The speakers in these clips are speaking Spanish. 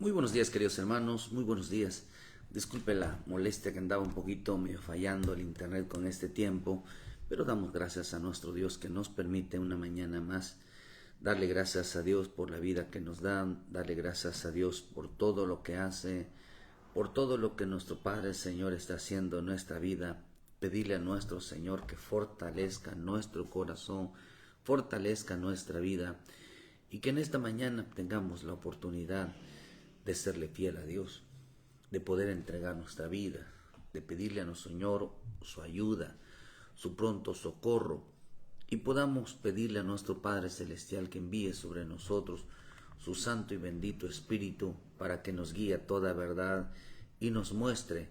Muy buenos días, queridos hermanos, muy buenos días. Disculpe la molestia que andaba un poquito medio fallando el internet con este tiempo, pero damos gracias a nuestro Dios que nos permite una mañana más darle gracias a Dios por la vida que nos da, darle gracias a Dios por todo lo que hace, por todo lo que nuestro Padre el Señor está haciendo en nuestra vida. Pedirle a nuestro Señor que fortalezca nuestro corazón, fortalezca nuestra vida y que en esta mañana tengamos la oportunidad de serle fiel a Dios, de poder entregar nuestra vida, de pedirle a nuestro Señor su ayuda, su pronto socorro, y podamos pedirle a nuestro Padre Celestial que envíe sobre nosotros su santo y bendito Espíritu para que nos guíe a toda verdad y nos muestre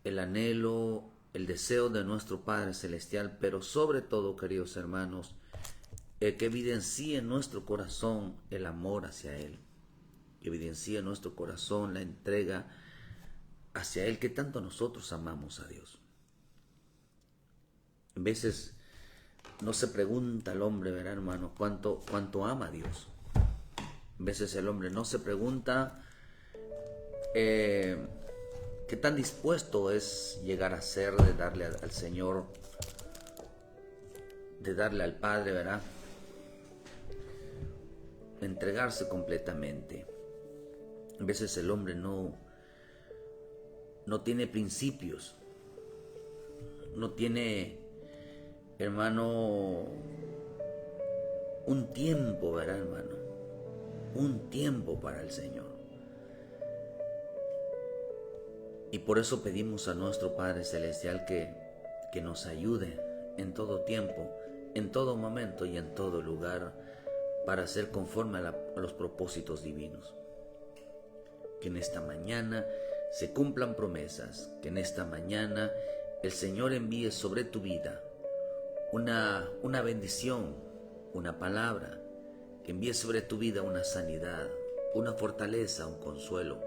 el anhelo, el deseo de nuestro Padre Celestial, pero sobre todo, queridos hermanos, que evidencie en nuestro corazón el amor hacia Él, que evidencie en nuestro corazón la entrega hacia Él, que tanto nosotros amamos a Dios. En veces no se pregunta al hombre, ¿verdad, hermano? ¿Cuánto ama a Dios? En veces el hombre no se pregunta qué tan dispuesto es llegar a ser de darle al Señor, de darle al Padre, ¿verdad? Entregarse completamente. A veces el hombre no tiene principios, no tiene, hermano, un tiempo, ¿verdad, hermano? Un tiempo para el Señor. Y por eso pedimos a nuestro Padre Celestial que nos ayude en todo tiempo, en todo momento y en todo lugar para ser conforme a los propósitos divinos. Que en esta mañana se cumplan promesas, que en esta mañana el Señor envíe sobre tu vida una bendición, una palabra, que envíe sobre tu vida una sanidad, una fortaleza, un consuelo.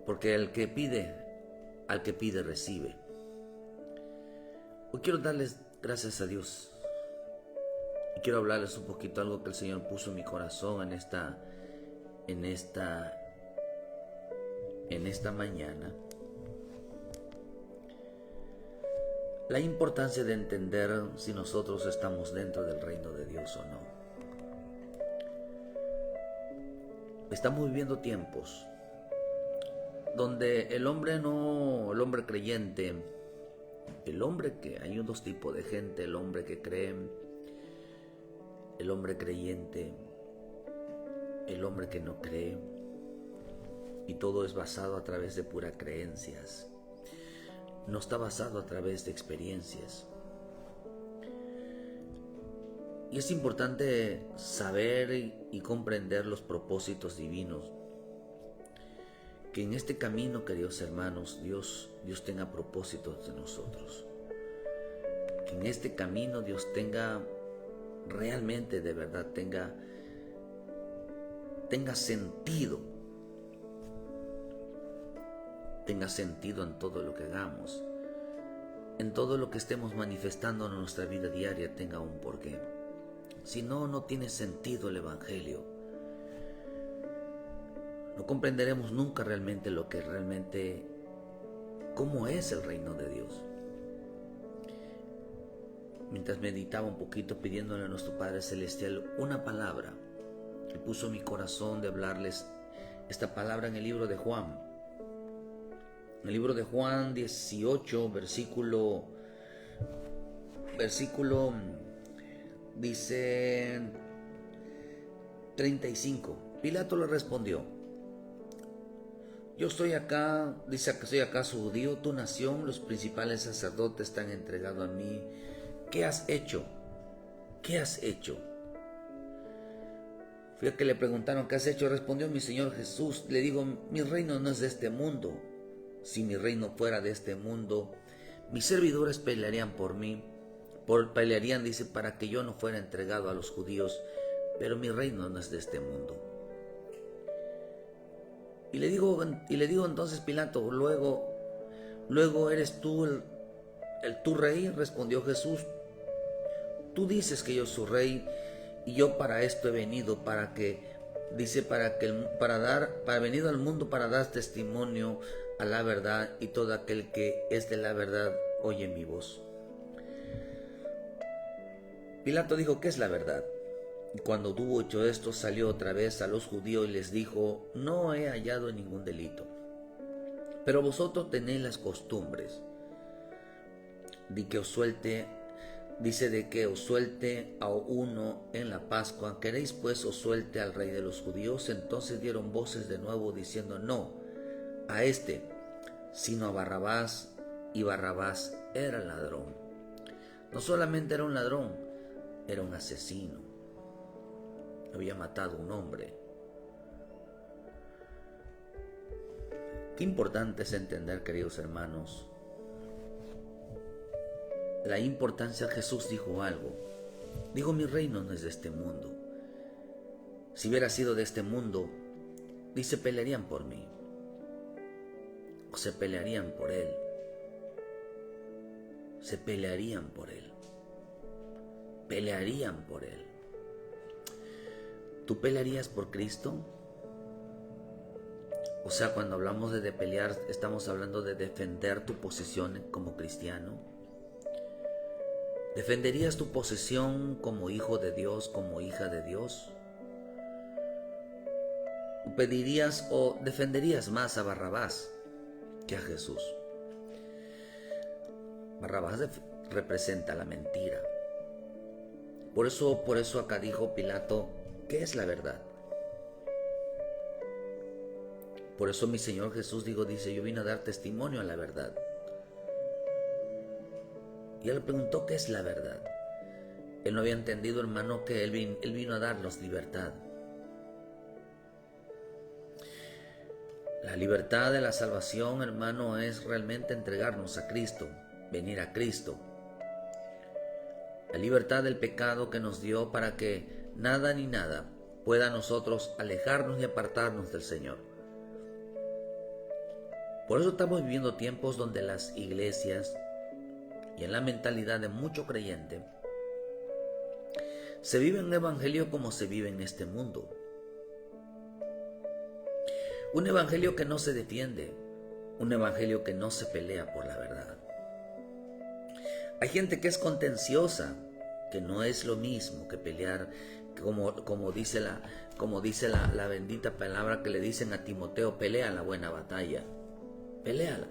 Porque al que pide recibe. Hoy quiero darles gracias a Dios y quiero hablarles un poquito algo que el Señor puso en mi corazón en esta mañana. La importancia de entender si nosotros estamos dentro del reino de Dios o no. Estamos viviendo tiempos donde el hombre creyente, hay dos tipos de gente: el hombre que cree, el hombre creyente, el hombre que no cree, y todo es basado a través de puras creencias, no está basado a través de experiencias. Y es importante saber y comprender los propósitos divinos, que en este camino, queridos hermanos, Dios tenga propósitos de nosotros, que en este camino Dios tenga realmente, de verdad, tenga sentido en todo lo que hagamos, en todo lo que estemos manifestando en nuestra vida diaria, tenga un porqué. Si no, no tiene sentido el Evangelio. No comprenderemos nunca realmente cómo es el reino de Dios. Mientras meditaba un poquito pidiéndole a nuestro Padre Celestial una palabra, Él puso en mi corazón de hablarles esta palabra en el libro de Juan. En el libro de Juan 18, versículo dice 35. Pilato le respondió: yo estoy acá, dice que soy acaso judío, tu nación, los principales sacerdotes te han entregado a mí. ¿Qué has hecho? ¿Qué has hecho? Fue que le preguntaron: ¿qué has hecho? Respondió: mi Señor Jesús, le digo, mi reino no es de este mundo. Si mi reino fuera de este mundo, mis servidores pelearían por mí, pelearían, dice, para que yo no fuera entregado a los judíos, pero mi reino no es de este mundo. Y le digo entonces Pilato: luego eres tú tu rey. Respondió Jesús: tú dices que yo soy rey, y yo para esto he venido, para que Dice para venir al mundo para dar testimonio a la verdad, y todo aquel que es de la verdad oye mi voz. Pilato dijo: ¿qué es la verdad? Y cuando tuvo hecho esto, salió otra vez a los judíos y les dijo: no he hallado ningún delito, pero vosotros tenéis las costumbres de que os suelte a uno en la Pascua. ¿Queréis pues os suelte al rey de los judíos? Entonces dieron voces de nuevo diciendo: no a este, sino a Barrabás. Y Barrabás era ladrón. No solamente era un ladrón, era un asesino. Había matado a un hombre. Qué importante es entender, queridos hermanos, la importancia. Jesús dijo algo. Dijo: mi reino no es de este mundo. Si hubiera sido de este mundo, dice, pelearían por mí, o se pelearían por él. Se pelearían por él. Pelearían por él. ¿Tú pelearías por Cristo? O sea, cuando hablamos de pelear, estamos hablando de defender tu posición como cristiano. ¿Defenderías tu posición como hijo de Dios, como hija de Dios? ¿Pedirías o defenderías más a Barrabás que a Jesús? Barrabás representa la mentira. Por eso acá dijo Pilato: ¿qué es la verdad? Por eso mi Señor Jesús dice: yo vine a dar testimonio a la verdad. Y él preguntó: ¿qué es la verdad? Él no había entendido, hermano, que él vino a darnos libertad. La libertad de la salvación, hermano, es realmente entregarnos a Cristo, venir a Cristo. La libertad del pecado que nos dio para que nada ni nada pueda a nosotros alejarnos y apartarnos del Señor. Por eso estamos viviendo tiempos donde las iglesias, y en la mentalidad de mucho creyente, se vive un evangelio como se vive en este mundo. Un evangelio que no se defiende, un evangelio que no se pelea por la verdad. Hay gente que es contenciosa, que no es lo mismo que pelear, como dice la bendita palabra que le dicen a Timoteo: pelea la buena batalla, peléala.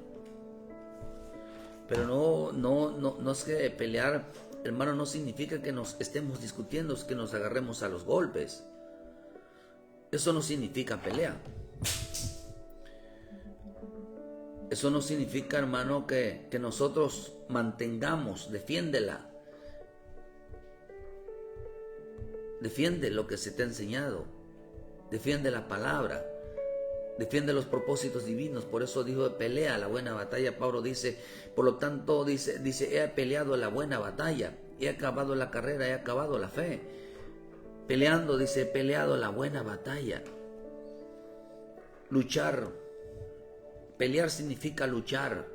Pero no es que pelear, hermano, no significa que nos estemos discutiendo, es que nos agarremos a los golpes. Eso no significa pelea. Eso no significa, hermano, que nosotros mantengamos, defiéndela. Defiende lo que se te ha enseñado. Defiende la palabra. Defiende los propósitos divinos. Por eso dijo: pelea la buena batalla. Pablo dice, por lo tanto, dice, he peleado la buena batalla. He acabado la carrera, he acabado la fe. Peleando, dice, he peleado la buena batalla. Luchar. Pelear significa luchar.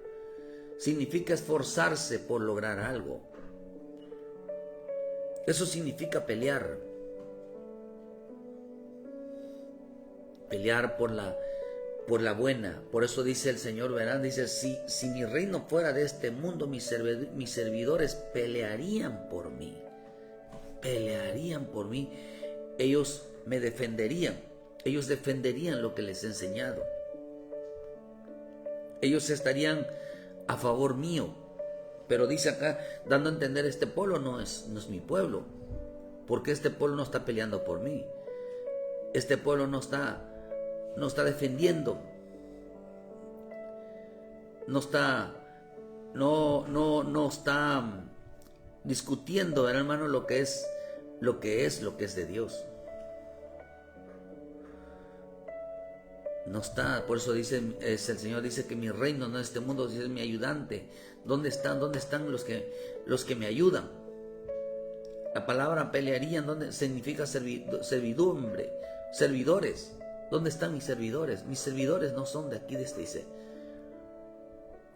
Significa esforzarse por lograr algo. Eso significa pelear. Pelear por la buena. Por eso dice el Señor, verán, dice: si mi reino fuera de este mundo, mis servidores pelearían por mí. Pelearían por mí. Ellos me defenderían. Ellos defenderían lo que les he enseñado. Ellos estarían a favor mío. Pero dice acá, dando a entender, este pueblo no es mi pueblo. Porque este pueblo no está peleando por mí. Este pueblo no está defendiendo. No está discutiendo, hermano, lo que es de Dios. No está, por eso dice, el Señor dice que mi reino no es este mundo, es mi ayudante. ¿Dónde están los que me ayudan? La palabra pelearían, ¿dónde significa servidumbre? Servidores. ¿Dónde están mis servidores? Mis servidores no son de aquí, dice.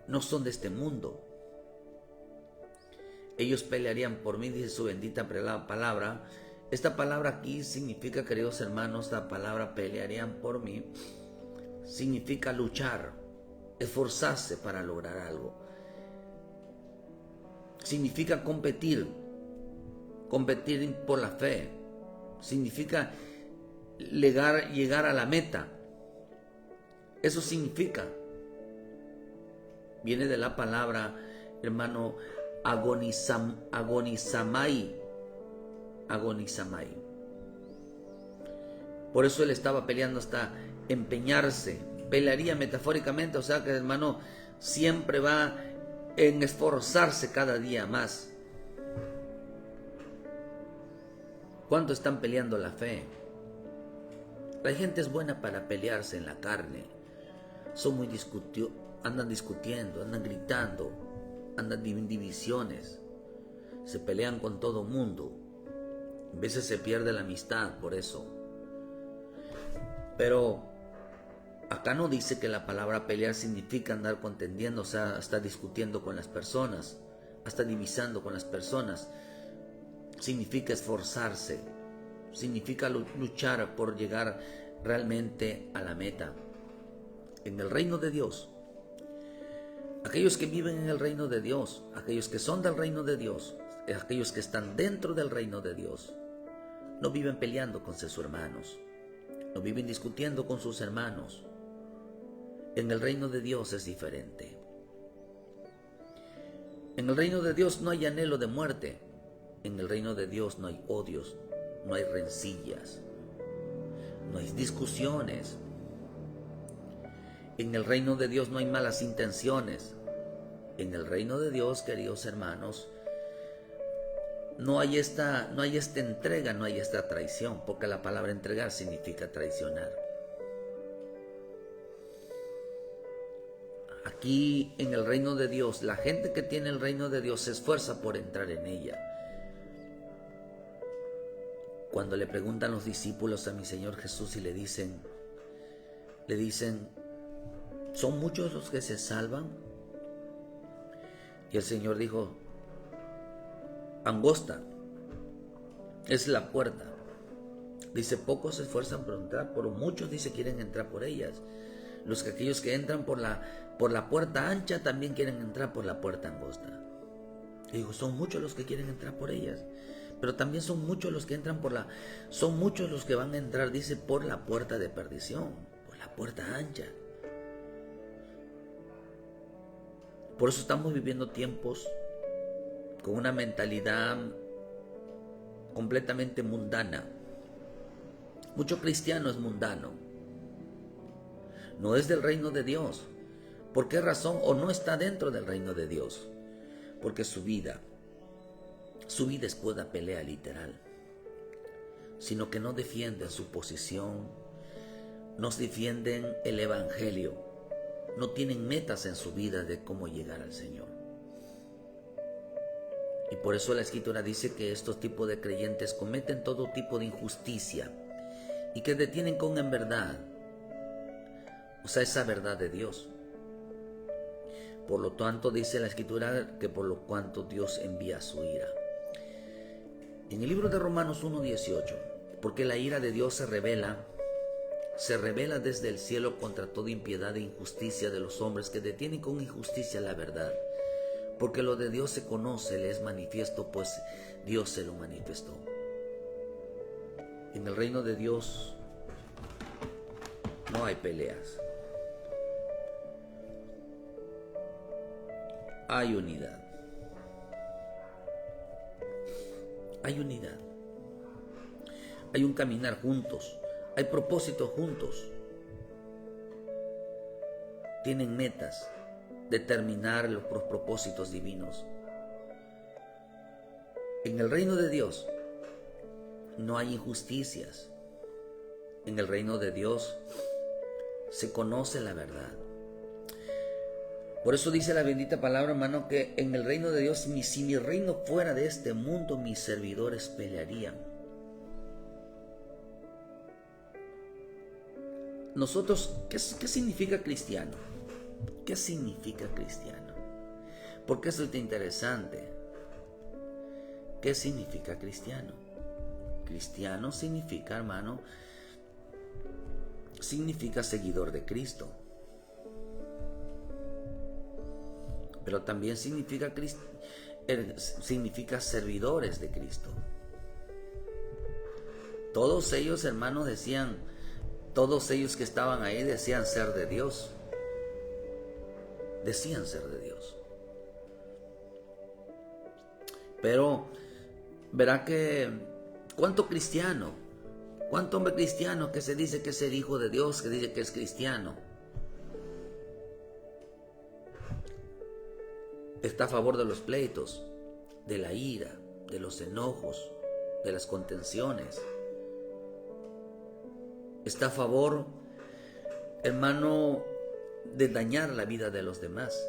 No son de este mundo. Ellos pelearían por mí, dice su bendita palabra. Esta palabra aquí significa, queridos hermanos, la palabra pelearían por mí, significa luchar, esforzarse para lograr algo. Significa competir por la fe. Significa llegar a la meta. Eso significa. Viene de la palabra, hermano, agonizamai. Por eso él estaba peleando hasta empeñarse. Pelearía metafóricamente, o sea que, hermano, siempre va en esforzarse cada día más. ¿Cuánto están peleando la fe? La gente es buena para pelearse en la carne. Son muy andan discutiendo, andan gritando, andan en divisiones. Se pelean con todo mundo. A veces se pierde la amistad por eso. Pero acá no dice que la palabra pelear significa andar contendiendo, o sea, hasta discutiendo con las personas, hasta divisando con las personas. Significa esforzarse, significa luchar por llegar realmente a la meta. En el reino de Dios, aquellos que viven en el reino de Dios, aquellos que son del reino de Dios, aquellos que están dentro del reino de Dios, no viven peleando con sus hermanos, no viven discutiendo con sus hermanos. En el reino de Dios es diferente. En el reino de Dios no hay anhelo de muerte. En el reino de Dios no hay odios, no hay rencillas, no hay discusiones. En el reino de Dios no hay malas intenciones. En el reino de Dios, queridos hermanos, no hay esta entrega, no hay esta traición, porque la palabra entregar significa traicionar. Aquí en el reino de Dios, la gente que tiene el reino de Dios se esfuerza por entrar en ella. Cuando le preguntan los discípulos a mi Señor Jesús y le dicen, ¿son muchos los que se salvan? Y el Señor dijo, angosta es la puerta. Dice, pocos se esfuerzan por entrar, pero muchos, dice, quieren entrar por ellas. Aquellos que entran por la puerta ancha también quieren entrar por la puerta angosta. Y digo, son muchos los que quieren entrar por ellas, pero también son muchos los que entran son muchos los que van a entrar, dice, por la puerta de perdición, por la puerta ancha. Por eso estamos viviendo tiempos con una mentalidad completamente mundana. Mucho cristiano es mundano. No es del reino de Dios. ¿Por qué razón? O no está dentro del reino de Dios. Porque su vida es pura pelea literal. Sino que no defienden su posición, no defienden el evangelio, no tienen metas en su vida de cómo llegar al Señor. Y por eso la Escritura dice que estos tipos de creyentes cometen todo tipo de injusticia y que detienen con en verdad, o sea, esa verdad de Dios. Por lo tanto, dice la Escritura que por lo cuanto Dios envía su ira. En el libro de Romanos 1:18, porque la ira de Dios se revela desde el cielo contra toda impiedad e injusticia de los hombres que detienen con injusticia la verdad. Porque lo de Dios se conoce, le es manifiesto, pues Dios se lo manifestó. En el reino de Dios no hay peleas. Hay unidad. Hay unidad. Hay un caminar juntos. Hay propósitos juntos. Tienen metas. Determinar los propósitos divinos. En el reino de Dios no hay injusticias. En el reino de Dios se conoce la verdad. Por eso dice la bendita palabra, hermano, que en el reino de Dios, si mi reino fuera de este mundo, mis servidores pelearían. Nosotros, ¿qué significa cristiano? ¿Qué significa cristiano? Porque eso es interesante. ¿Qué significa cristiano? cristiano significa, hermano, significa seguidor de Cristo. Pero también significa servidores de Cristo. Todos ellos, hermanos, todos ellos que estaban ahí decían ser de Dios. Decían ser de Dios. Pero verá que cuánto hombre cristiano que se dice que es el hijo de Dios, que dice que es cristiano, está a favor de los pleitos, de la ira, de los enojos, de las contenciones. Está a favor, hermano, de dañar la vida de los demás.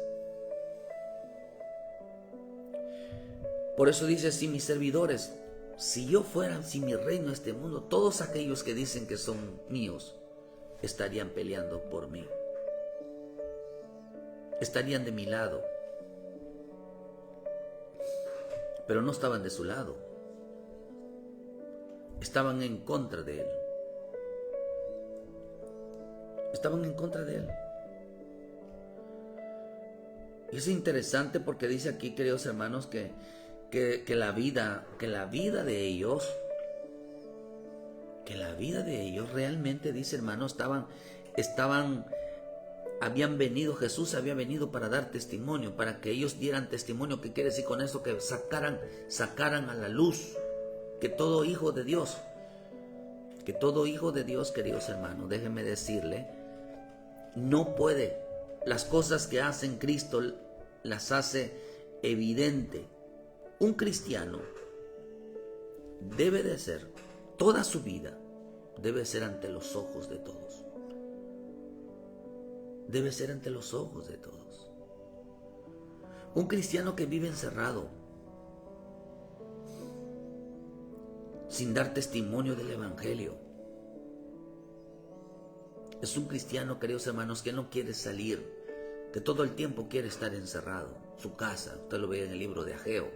Por eso dice, si mis servidores, si mi reino en este mundo, todos aquellos que dicen que son míos, estarían peleando por mí. Estarían de mi lado. Pero no estaban de su lado. Estaban en contra de él. Estaban en contra de él. Y es interesante porque dice aquí, queridos hermanos, que la vida de ellos realmente, dice, hermanos, Jesús había venido para dar testimonio, para que ellos dieran testimonio. ¿Qué quiere decir con eso? Que sacaran a la luz que todo hijo de Dios, queridos hermanos, déjenme decirle, no puede, las cosas que hace en Cristo las hace evidente. Un cristiano debe de ser, toda su vida debe ser ante los ojos de todos. Debe ser ante los ojos de todos. Un cristiano que vive encerrado, sin dar testimonio del Evangelio, es un cristiano, queridos hermanos, que no quiere salir, que todo el tiempo quiere estar encerrado. Su casa, usted lo ve en el libro de Ageo.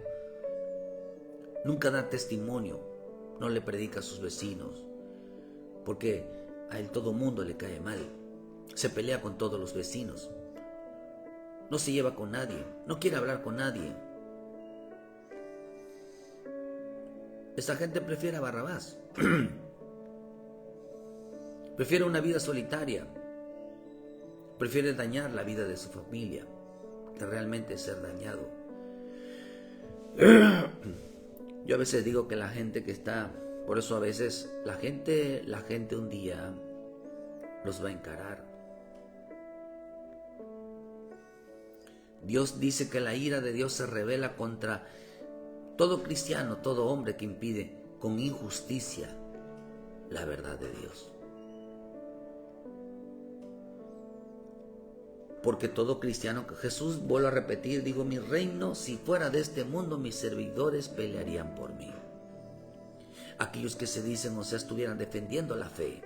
Nunca da testimonio, no le predica a sus vecinos, porque a él todo mundo le cae mal. Se pelea con todos los vecinos. No se lleva con nadie, no quiere hablar con nadie. Esa gente prefiere a Barrabás. Prefiere una vida solitaria. Prefiere dañar la vida de su familia que realmente ser dañado. Yo a veces digo que la gente que está, por eso a veces la gente un día los va a encarar. Dios dice que la ira de Dios se revela contra todo cristiano, todo hombre que impide con injusticia la verdad de Dios. Porque todo cristiano, Jesús, vuelvo a repetir, digo, mi reino, si fuera de este mundo, mis servidores pelearían por mí. Aquellos que se dicen, o sea, estuvieran defendiendo la fe,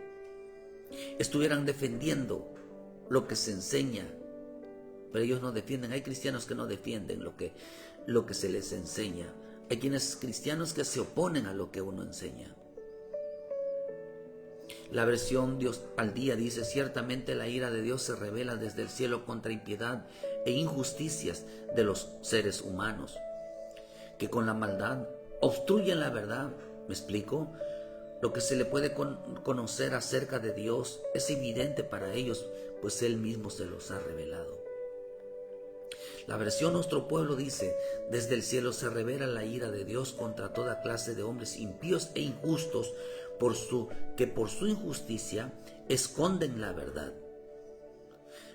estuvieran defendiendo lo que se enseña, pero ellos no defienden. Hay cristianos que no defienden lo que se les enseña. Hay cristianos que se oponen a lo que uno enseña. La versión Dios al día dice, ciertamente la ira de Dios se revela desde el cielo contra impiedad e injusticias de los seres humanos, que con la maldad obstruyen la verdad. ¿Me explico? Lo que se le puede conocer acerca de Dios es evidente para ellos, pues Él mismo se los ha revelado. La versión Nuestro Pueblo dice, desde el cielo se revela la ira de Dios contra toda clase de hombres impíos e injustos, que por su injusticia esconden la verdad.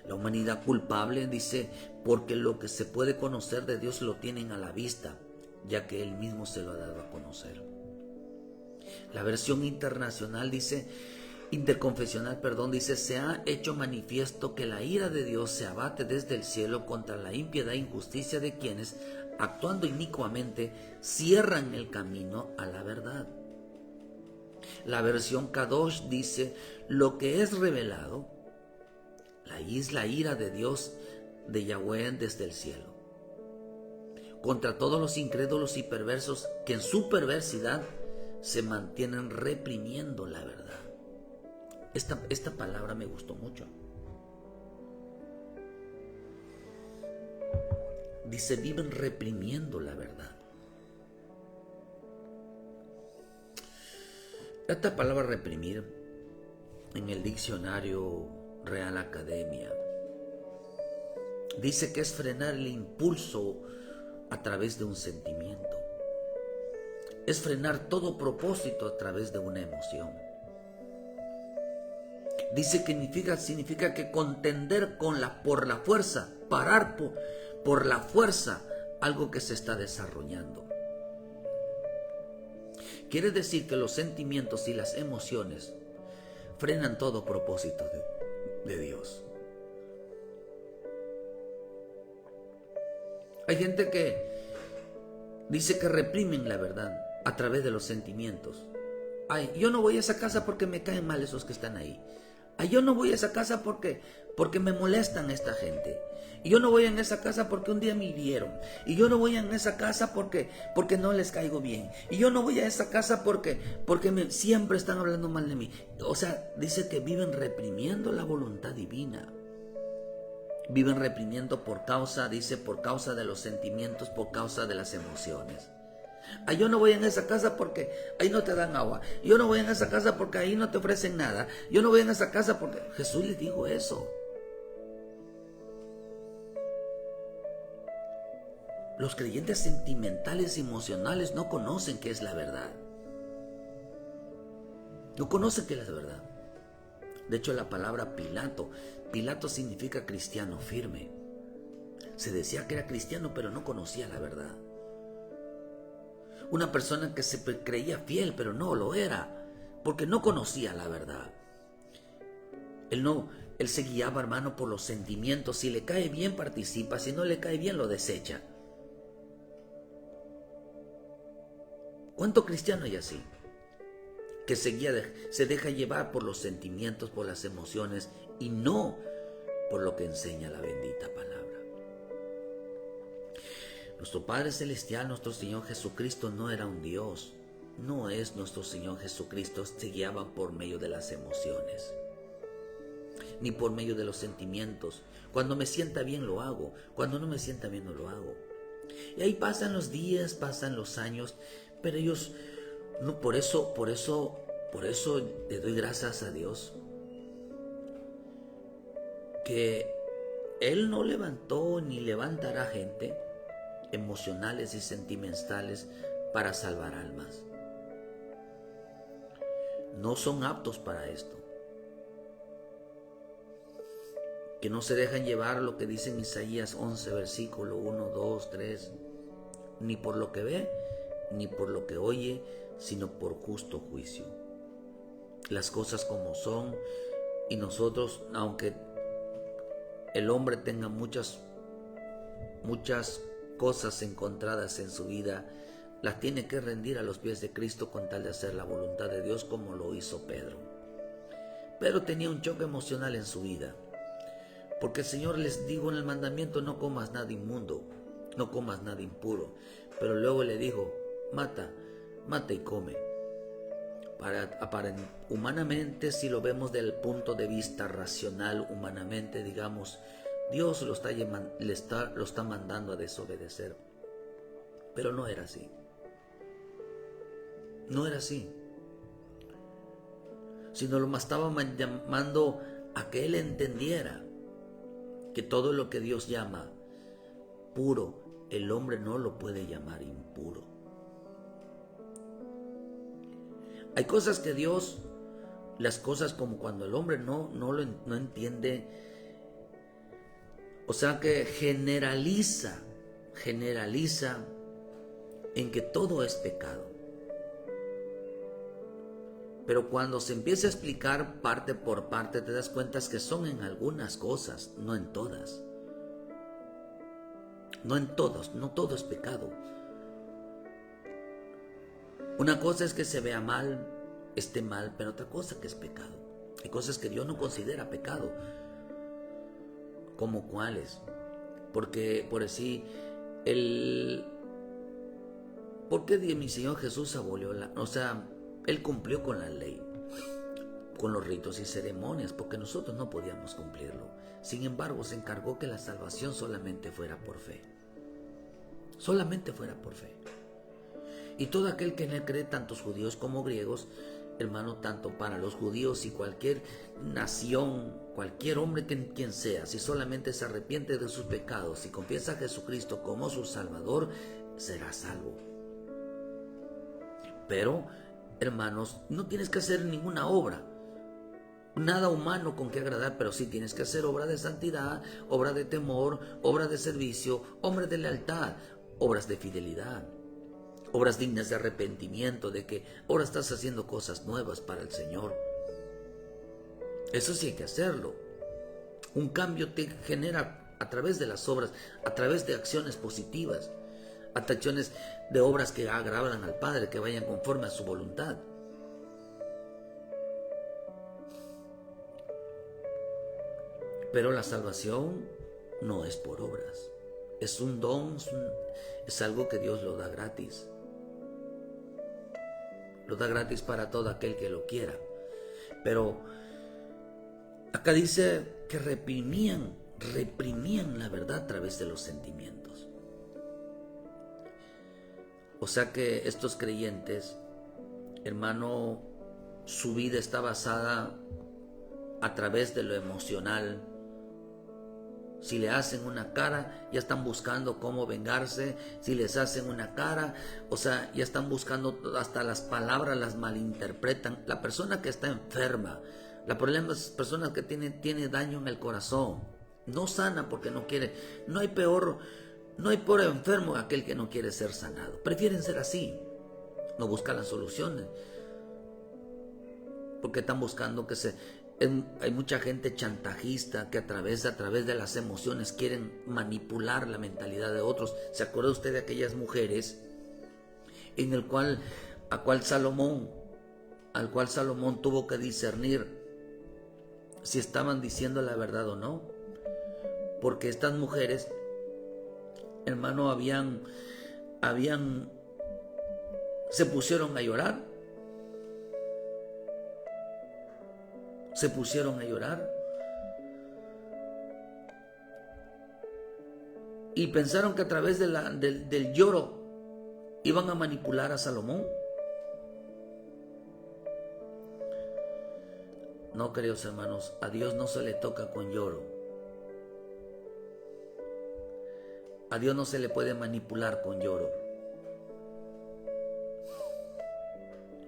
La humanidad culpable, dice, porque lo que se puede conocer de Dios lo tienen a la vista, ya que Él mismo se lo ha dado a conocer. La versión internacional dice, interconfesional, dice, se ha hecho manifiesto que la ira de Dios se abate desde el cielo contra la impiedad e injusticia de quienes, actuando inicuamente, cierran el camino a la verdad. La versión Kadosh dice, lo que es revelado, la ira de Dios, de Yahweh desde el cielo, contra todos los incrédulos y perversos que en su perversidad se mantienen reprimiendo la verdad. Esta palabra me gustó mucho. Dice, viven reprimiendo la verdad. Esta palabra reprimir en el diccionario Real Academia dice que es frenar el impulso a través de un sentimiento. Es frenar todo propósito a través de una emoción. Dice que significa que contender por la fuerza, parar por la fuerza algo que se está desarrollando. Quiere decir que los sentimientos y las emociones frenan todo propósito de Dios. Hay gente que dice que reprimen la verdad a través de los sentimientos. Ay, yo no voy a esa casa porque me caen mal esos que están ahí. Ay, yo no voy a esa casa porque me molestan esta gente. Y yo no voy en esa casa porque un día me hirieron. Y yo no voy en esa casa porque no les caigo bien. Y yo no voy a esa casa porque siempre están hablando mal de mí. O sea, dice que viven reprimiendo la voluntad divina. Viven reprimiendo por causa de los sentimientos, por causa de las emociones. Ay, yo no voy en esa casa porque ahí no te dan agua. Yo no voy en esa casa porque ahí no te ofrecen nada. Yo no voy en esa casa porque... Jesús les dijo eso. Los creyentes sentimentales y emocionales no conocen qué es la verdad. No conocen qué es la verdad. De hecho, la palabra Pilato significa cristiano firme. Se decía que era cristiano, pero no conocía la verdad. Una persona que se creía fiel, pero no lo era, porque no conocía la verdad. Él se guiaba, hermano, por los sentimientos. Si le cae bien, participa. Si no le cae bien, lo desecha. ¿Cuánto cristiano hay así? Que se deja llevar por los sentimientos, por las emociones y no por lo que enseña la bendita palabra. Nuestro Padre Celestial, nuestro Señor Jesucristo no era un Dios. No es nuestro Señor Jesucristo. Se guiaba por medio de las emociones, ni por medio de los sentimientos. Cuando me sienta bien lo hago. Cuando no me sienta bien no lo hago. Y ahí pasan los días, pasan los años, pero ellos no, por eso le doy gracias a Dios que Él no levantó ni levantará gente emocionales y sentimentales para salvar almas. No son aptos para esto. Que no se dejan llevar lo que dice en Isaías 11, versículo 1, 2, 3, ni por lo que ve, ni por lo que oye, sino por justo juicio. Las cosas como son, y nosotros, aunque el hombre tenga muchas cosas encontradas en su vida, las tiene que rendir a los pies de Cristo con tal de hacer la voluntad de Dios, como lo hizo Pedro. Pedro tenía un choque emocional en su vida, porque el Señor les dijo en el mandamiento: no comas nada inmundo, no comas nada impuro. Pero luego le dijo: mata y come. Humanamente, si lo vemos desde el punto de vista racional, humanamente, digamos, Dios lo está mandando a desobedecer. Pero no era así. No era así. Sino lo estaba llamando a que él entendiera que todo lo que Dios llama puro, el hombre no lo puede llamar impuro. Hay cosas que Dios, las cosas como cuando el hombre no entiende, o sea que generaliza en que todo es pecado. Pero cuando se empieza a explicar parte por parte, te das cuenta que son en algunas cosas, no en todas. No en todos, no todo es pecado. Una cosa es que se vea mal, esté mal, pero otra cosa que es pecado. Hay cosas que Dios no considera pecado. ¿Cómo cuáles? Porque, por decir, ¿Por qué mi Señor Jesús abolió Él cumplió con la ley, con los ritos y ceremonias, porque nosotros no podíamos cumplirlo? Sin embargo, se encargó que la salvación solamente fuera por fe. Solamente fuera por fe. Y todo aquel que en él cree, tantos judíos como griegos, hermano, tanto para los judíos y cualquier nación, cualquier hombre quien sea, si solamente se arrepiente de sus pecados y confiesa a Jesucristo como su Salvador, será salvo. Pero, hermanos, no tienes que hacer ninguna obra, nada humano con que agradar, pero sí tienes que hacer obra de santidad, obra de temor, obra de servicio, obra de lealtad, obras de fidelidad, obras dignas de arrepentimiento, de que ahora estás haciendo cosas nuevas para el Señor. Eso sí hay que hacerlo. Un cambio te genera a través de las obras, a través de acciones positivas, acciones de obras que agradan al Padre, que vayan conforme a su voluntad. Pero la salvación no es por obras. Es un don, es algo que Dios lo da gratis. Lo da gratis para todo aquel que lo quiera. Pero acá dice que reprimían la verdad a través de los sentimientos. O sea que estos creyentes, hermano, su vida está basada a través de lo emocional. Si le hacen una cara, ya están buscando cómo vengarse. Si les hacen una cara, ya están buscando, hasta las palabras las malinterpretan. La persona que está enferma, la persona que tiene daño en el corazón, no sana porque no quiere. No hay peor enfermo que aquel que no quiere ser sanado. Prefieren ser así, no buscan las soluciones, porque están buscando hay mucha gente chantajista que a través de las emociones quieren manipular la mentalidad de otros. ¿Se acuerda usted de aquellas mujeres al cual Salomón tuvo que discernir si estaban diciendo la verdad o no? Porque estas mujeres, hermano, se pusieron a llorar. Se pusieron a llorar y pensaron que a través del lloro iban a manipular a Salomón. No, queridos hermanos, a Dios no se le toca con lloro. A Dios no se le puede manipular con lloro,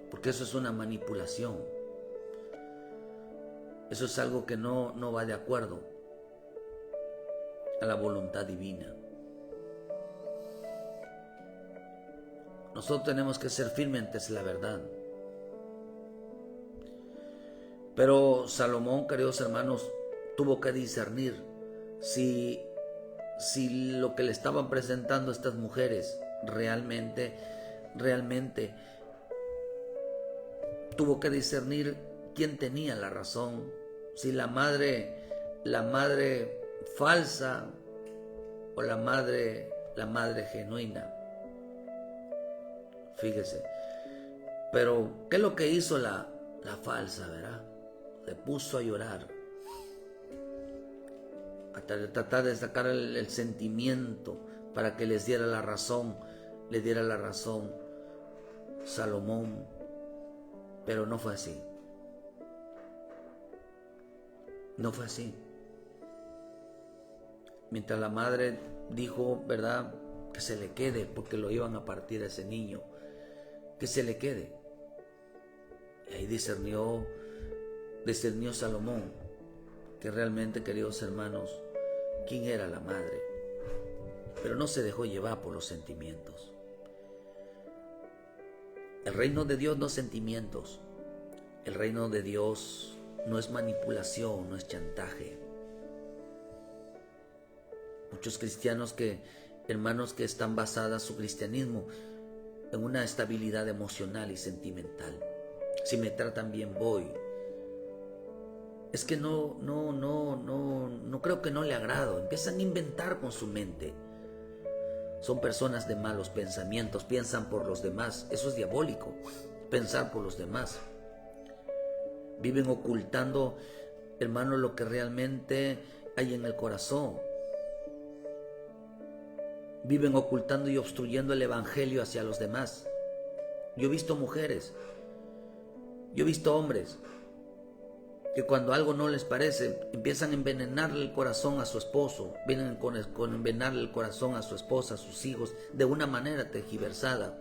porque eso es una manipulación. Eso es algo que no va de acuerdo a la voluntad divina. Nosotros tenemos que ser firmes ante la verdad. Pero Salomón, queridos hermanos, tuvo que discernir si lo que le estaban presentando estas mujeres realmente tuvo que discernir quién tenía la razón. Si la madre falsa o la madre genuina. Fíjese. Pero ¿qué es lo que hizo la falsa, verdad? Se puso a llorar, a tratar de sacar el sentimiento para que le diera la razón Salomón. Pero no fue así. No fue así. Mientras la madre dijo, ¿verdad?, que se le quede, porque lo iban a partir a ese niño, que se le quede. Y ahí discernió Salomón que realmente, queridos hermanos, quién era la madre. Pero no se dejó llevar por los sentimientos. El reino de Dios no es sentimientos. El reino de Dios no es manipulación, no es chantaje. Muchos cristianos hermanos que están basadas su cristianismo en una estabilidad emocional y sentimental. Si me tratan bien, voy. Es que no creo que no le agrado. Empiezan a inventar con su mente. Son personas de malos pensamientos, piensan por los demás. Eso es diabólico, pensar por los demás. Viven ocultando, hermano, lo que realmente hay en el corazón. Viven ocultando y obstruyendo el evangelio hacia los demás. Yo he visto mujeres, yo he visto hombres que cuando algo no les parece, empiezan a envenenarle el corazón a su esposo, vienen con envenenarle el corazón a su esposa, a sus hijos, de una manera tergiversada,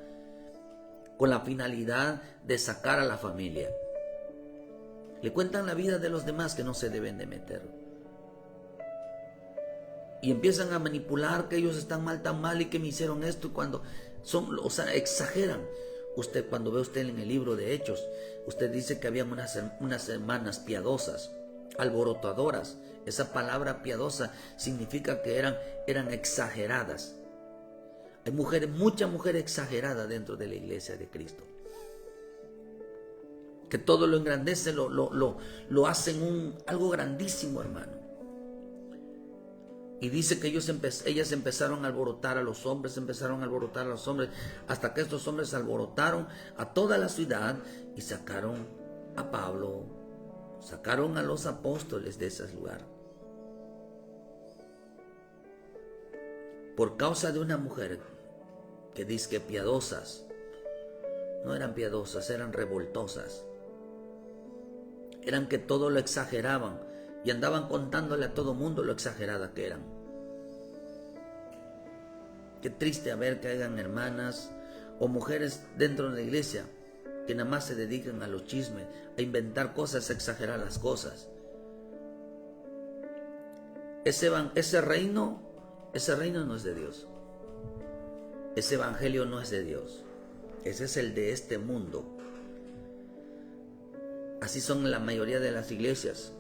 con la finalidad de sacar a la familia. Le cuentan la vida de los demás que no se deben de meter. Y empiezan a manipular que ellos están mal, tan mal, y que me hicieron esto, y cuando exageran. Cuando ve usted en el libro de Hechos, usted dice que había unas hermanas piadosas, alborotadoras. Esa palabra piadosa significa que eran exageradas. Hay mucha mujer exagerada dentro de la iglesia de Cristo, que todo lo engrandece, lo hacen algo grandísimo, hermano. Y dice que ellas empezaron a alborotar a los hombres, hasta que estos hombres alborotaron a toda la ciudad y sacaron a Pablo, sacaron a los apóstoles de ese lugar. Por causa de una mujer que dice que piadosas, no eran piadosas, eran revoltosas. Eran que todo lo exageraban y andaban contándole a todo mundo lo exagerada que eran. Qué triste ver que hayan hermanas o mujeres dentro de la iglesia que nada más se dedican a los chismes, a inventar cosas, a exagerar las cosas. Ese reino no es de Dios. Ese evangelio no es de Dios. Ese es el de este mundo. Así son la mayoría de las iglesias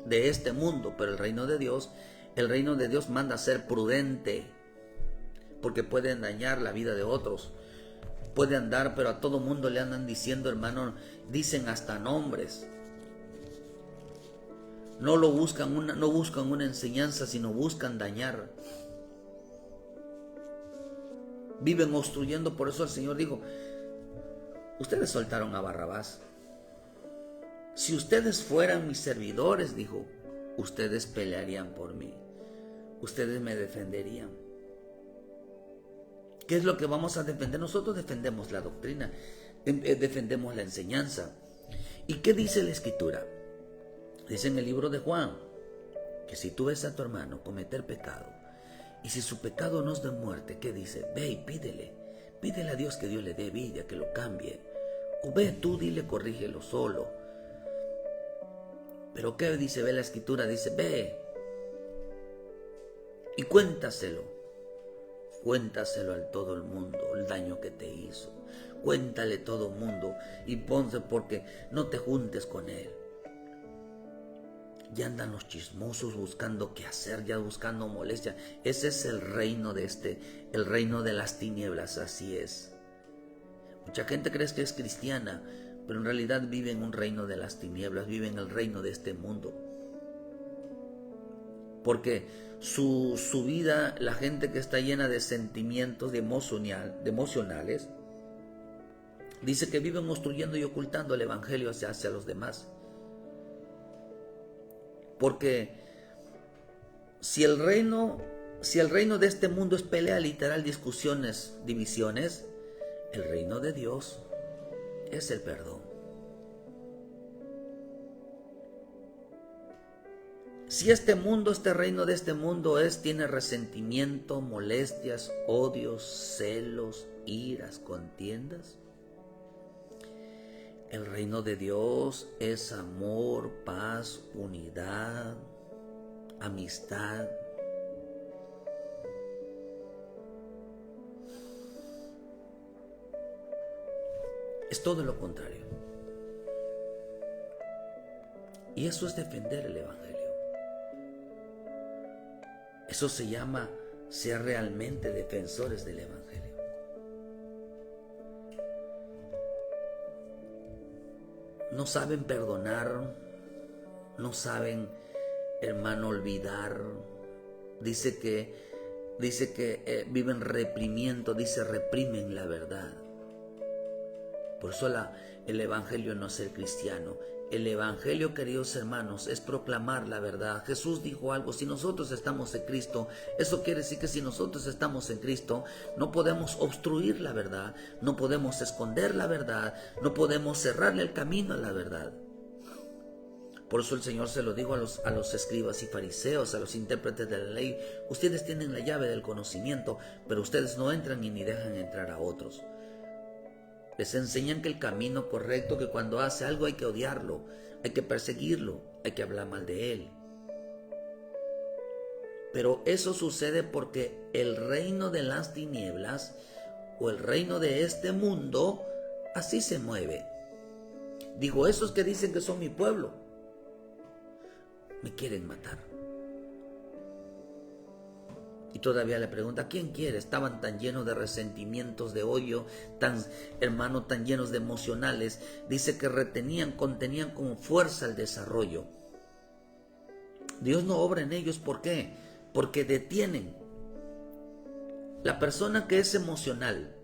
de este mundo, pero el reino de Dios manda a ser prudente, porque pueden dañar la vida de otros. Puede andar, pero a todo mundo le andan diciendo, hermano, dicen hasta nombres. No buscan una enseñanza, sino buscan dañar. Viven obstruyendo. Por eso el Señor dijo, ustedes soltaron a Barrabás. Si ustedes fueran mis servidores, dijo, ustedes pelearían por mí. Ustedes me defenderían. ¿Qué es lo que vamos a defender? Nosotros defendemos la doctrina, defendemos la enseñanza. ¿Y qué dice la Escritura? Dice en el libro de Juan, que si tú ves a tu hermano cometer pecado, y si su pecado no es de muerte, ¿qué dice? Ve y pídele a Dios que Dios le dé vida, que lo cambie. O ve tú, dile, corrígelo solo. Pero ¿qué dice? Ve la Escritura, dice, ve y cuéntaselo a todo el mundo, el daño que te hizo. Cuéntale todo el mundo y ponte, porque no te juntes con él. Ya andan los chismosos buscando qué hacer, ya buscando molestia. Ese es el reino el reino de las tinieblas, así es. Mucha gente cree que es cristiana, pero en realidad vive en un reino de las tinieblas, vive en el reino de este mundo. Porque su vida, la gente que está llena de sentimientos emocionales, dice que viven obstruyendo y ocultando el evangelio hacia los demás. Porque si el reino de este mundo es pelea literal, discusiones, divisiones, el reino de Dios es el perdón. Si este reino de este mundo tiene resentimiento, molestias, odios, celos, iras, contiendas, el reino de Dios es amor, paz, unidad, amistad. Es todo lo contrario. Y eso es defender el evangelio. Eso se llama ser realmente defensores del evangelio. No saben perdonar, no saben, hermano, olvidar. Dice que dice que viven reprimiendo, dice reprimen la verdad. Por eso el evangelio no es el cristiano. El evangelio, queridos hermanos, es proclamar la verdad. Jesús dijo algo: si nosotros estamos en Cristo, eso quiere decir que si nosotros estamos en Cristo, no podemos obstruir la verdad, no podemos esconder la verdad, no podemos cerrarle el camino a la verdad. Por eso el Señor se lo dijo a los escribas y fariseos, a los intérpretes de la ley: ustedes tienen la llave del conocimiento, pero ustedes no entran y ni dejan entrar a otros. Les enseñan que el camino correcto, que cuando hace algo hay que odiarlo, hay que perseguirlo, hay que hablar mal de él. Pero eso sucede porque el reino de las tinieblas o el reino de este mundo así se mueve. Digo, esos que dicen que son mi pueblo, me quieren matar. Y todavía le pregunta: ¿quién quiere? Estaban tan llenos de resentimientos, de odio, tan llenos de emocionales. Dice que contenían con fuerza el desarrollo. Dios no obra en ellos. ¿Por qué? Porque detienen. La persona que es emocional,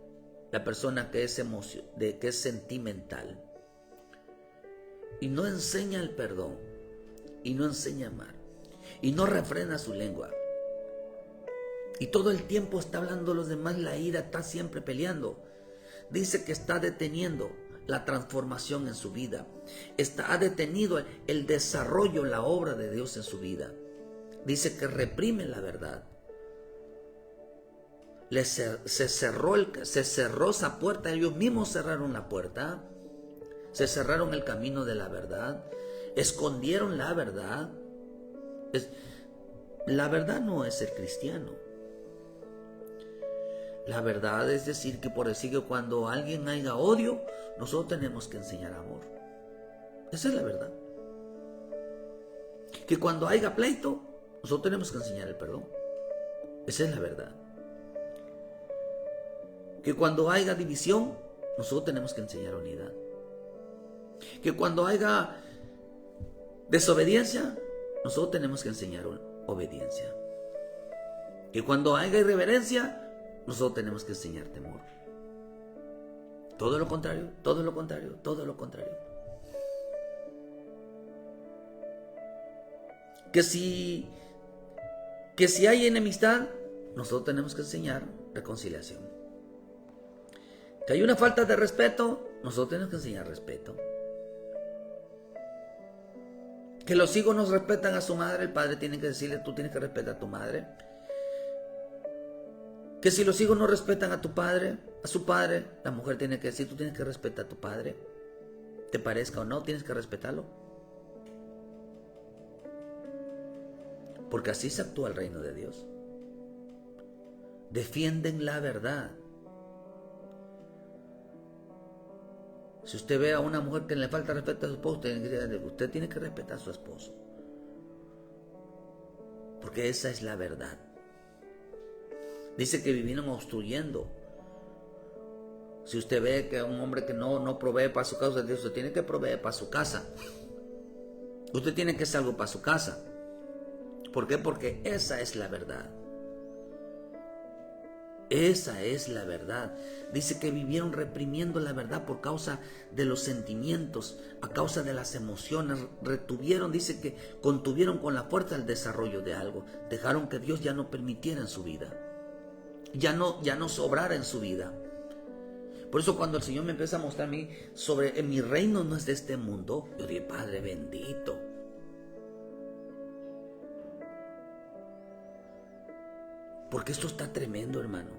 la persona que es sentimental y no enseña el perdón, y no enseña a amar, y no refrena su lengua, y todo el tiempo está hablando a los demás, la ira, está siempre peleando, dice que está deteniendo la transformación en su vida, ha detenido el desarrollo, la obra de Dios en su vida. Dice que reprime la verdad. Se cerró esa puerta, ellos mismos cerraron la puerta, se cerraron el camino de la verdad, escondieron la verdad. La verdad no es ser cristiano. La verdad es decir que, por decir que cuando alguien haya odio, nosotros tenemos que enseñar amor. Esa es la verdad. Que cuando haya pleito, nosotros tenemos que enseñar el perdón. Esa es la verdad. Que cuando haya división, nosotros tenemos que enseñar unidad. Que cuando haya desobediencia, nosotros tenemos que enseñar obediencia. Que cuando haya irreverencia, nosotros tenemos que enseñar temor. Todo lo contrario, todo lo contrario, todo lo contrario. Que si hay enemistad, nosotros tenemos que enseñar reconciliación. Que hay una falta de respeto, nosotros tenemos que enseñar respeto. Que los hijos no respetan a su madre, el padre tiene que decirle: tú tienes que respetar a tu madre. Que si los hijos no respetan a su padre, la mujer tiene que decir: tú tienes que respetar a tu padre. Te parezca o no, tienes que respetarlo. Porque así se actúa el reino de Dios. Defienden la verdad. Si usted ve a una mujer que le falta respeto a su esposo, usted tiene que respetar a su esposo. Porque esa es la verdad. Dice que vivieron obstruyendo. Si usted ve que un hombre que no provee para su casa, usted tiene que proveer para su casa. Usted tiene que hacer algo para su casa. ¿Por qué? Porque esa es la verdad. Esa es la verdad. Dice que vivieron reprimiendo la verdad por causa de los sentimientos, a causa de las emociones. Retuvieron, dice que contuvieron con la fuerza el desarrollo de algo. Dejaron que Dios ya no permitiera en su vida. Ya no sobrara en su vida. Por eso cuando el Señor me empieza a mostrar a mí sobre mi reino no es de este mundo, yo digo: Padre bendito. Porque esto está tremendo, hermano.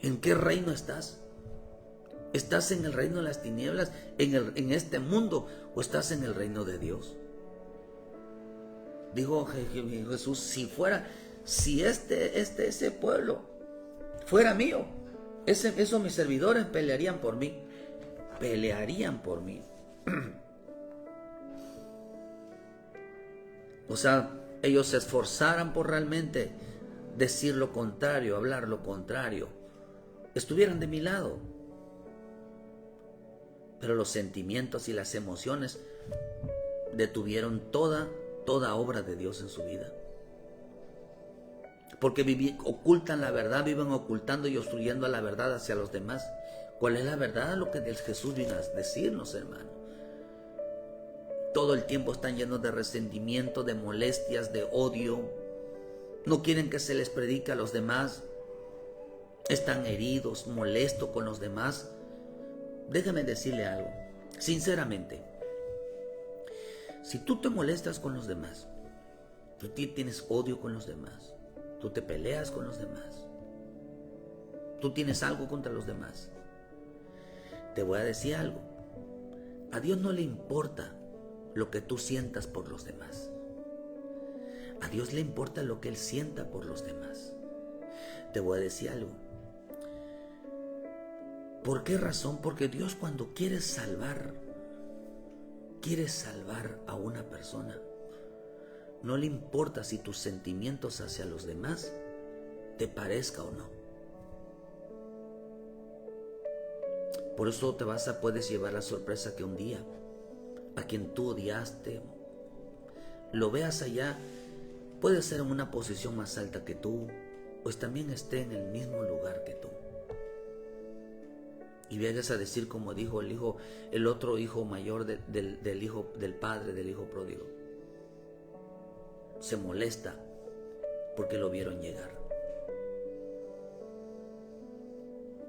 ¿En qué reino estás? ¿Estás en el reino de las tinieblas, en este mundo, o estás en el reino de Dios? Dijo Jesús: si ese pueblo fuera mío, esos mis servidores pelearían por mí. Pelearían por mí. O sea, ellos se esforzaran por realmente decir lo contrario, hablar lo contrario, estuvieran de mi lado. Pero los sentimientos y las emociones detuvieron toda obra de Dios en su vida. porque ocultan la verdad, viven ocultando y obstruyendo la verdad hacia los demás. ¿Cuál es la verdad? Lo que Jesús vino a decirnos, hermano. Todo el tiempo están llenos de resentimiento, de molestias, de odio. No quieren que se les predique a los demás. Están heridos, molestos con los demás. Déjame decirle algo, sinceramente. Si tú te molestas con los demás, tú tienes odio con los demás, tú te peleas con los demás, tú tienes algo contra los demás, te voy a decir algo. A Dios no le importa lo que tú sientas por los demás. A Dios le importa lo que Él sienta por los demás. Te voy a decir algo. ¿Por qué razón? Porque Dios, cuando quiere salvar a una persona, no le importa si tus sentimientos hacia los demás te parezca o no. Por eso puedes llevar la sorpresa que un día a quien tú odiaste, lo veas allá, puede ser en una posición más alta que tú, pues también esté en el mismo lugar que tú. Y vienes a decir, como dijo el otro hijo mayor del padre del hijo pródigo, se molesta porque lo vieron llegar.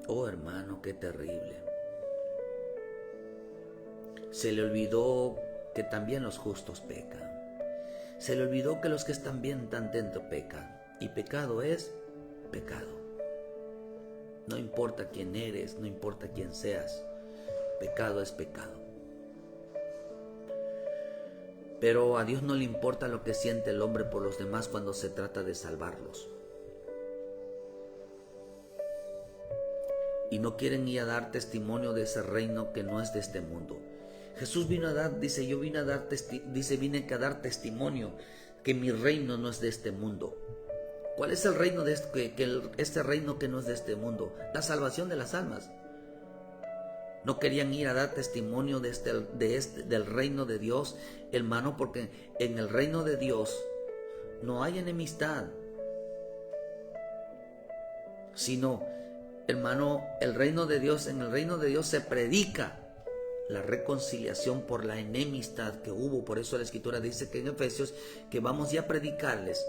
Oh, hermano, qué terrible. Se le olvidó que también los justos pecan. Se le olvidó que los que están bien tan dentro pecan. Y pecado es pecado. No importa quién eres, no importa quién seas, pecado es pecado. Pero a Dios no le importa lo que siente el hombre por los demás cuando se trata de salvarlos. Y no quieren ir a dar testimonio de ese reino que no es de este mundo. Jesús vino a dar, dice, vine a dar testimonio que mi reino no es de este mundo. ¿Cuál es el reino de este reino que no es de este mundo? La salvación de las almas. No querían ir a dar testimonio del reino de Dios, hermano, porque en el reino de Dios no hay enemistad, sino, hermano, en el reino de Dios se predica la reconciliación por la enemistad que hubo. Por eso la Escritura dice que en Efesios que vamos ya a predicarles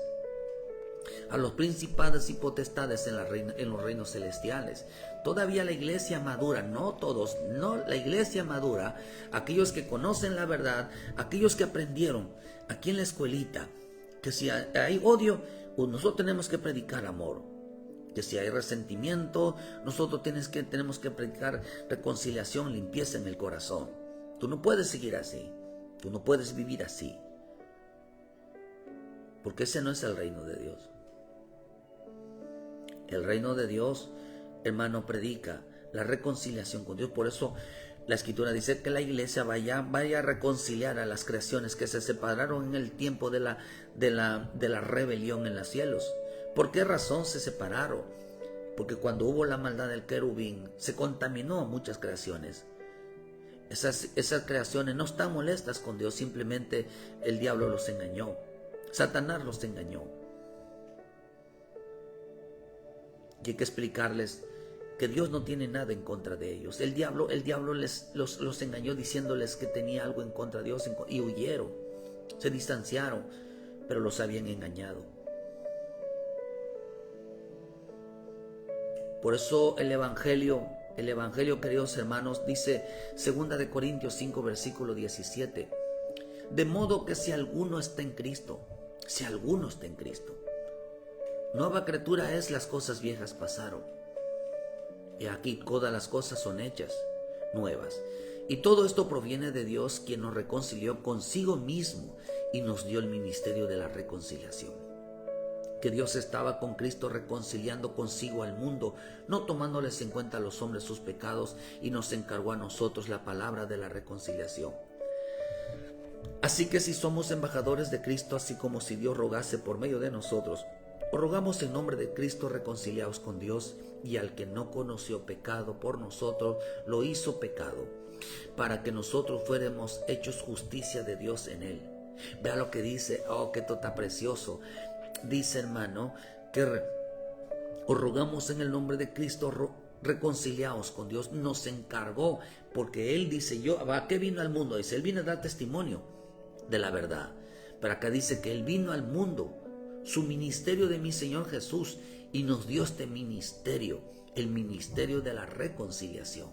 a los principados y potestades en los reinos celestiales. Todavía la iglesia madura, no todos, no, la iglesia madura, aquellos que conocen la verdad, aquellos que aprendieron aquí en la escuelita, que si hay odio, nosotros tenemos que predicar amor. Que si hay resentimiento, nosotros tenemos que predicar reconciliación, limpieza en el corazón. Tú no puedes seguir así, tú no puedes vivir así, porque ese no es el reino de Dios. El reino de Dios, hermano, predica la reconciliación con Dios. Por eso la Escritura dice que la iglesia vaya a reconciliar a las creaciones que se separaron en el tiempo de la rebelión en los cielos. ¿Por qué razón se separaron? Porque cuando hubo la maldad del querubín, se contaminó muchas creaciones. Esas creaciones no están molestas con Dios, simplemente el diablo los engañó. Satanás los engañó. Y hay que explicarles que Dios no tiene nada en contra de ellos. El diablo los engañó diciéndoles que tenía algo en contra de Dios y huyeron, se distanciaron, pero los habían engañado. Por eso el Evangelio, queridos hermanos, dice 2 Corintios 5, versículo 17. De modo que si alguno está en Cristo, nueva criatura es, las cosas viejas pasaron. Y aquí todas las cosas son hechas nuevas. Y todo esto proviene de Dios, quien nos reconcilió consigo mismo y nos dio el ministerio de la reconciliación. Que Dios estaba con Cristo reconciliando consigo al mundo, no tomándoles en cuenta a los hombres sus pecados, y nos encargó a nosotros la palabra de la reconciliación. Así que si somos embajadores de Cristo, así como si Dios rogase por medio de nosotros, os rogamos en nombre de Cristo, reconciliaos con Dios, y al que no conoció pecado por nosotros, lo hizo pecado, para que nosotros fuéramos hechos justicia de Dios en él. Vea lo que dice, oh, que esto está precioso. Dice, hermano, os rogamos en el nombre de Cristo, reconciliaos con Dios. Nos encargó, porque Él dice, ¿a qué vino al mundo? Dice, Él vino a dar testimonio de la verdad. Pero acá dice que Él vino al mundo, su ministerio de mi Señor Jesús, y nos dio este ministerio, el ministerio de la reconciliación.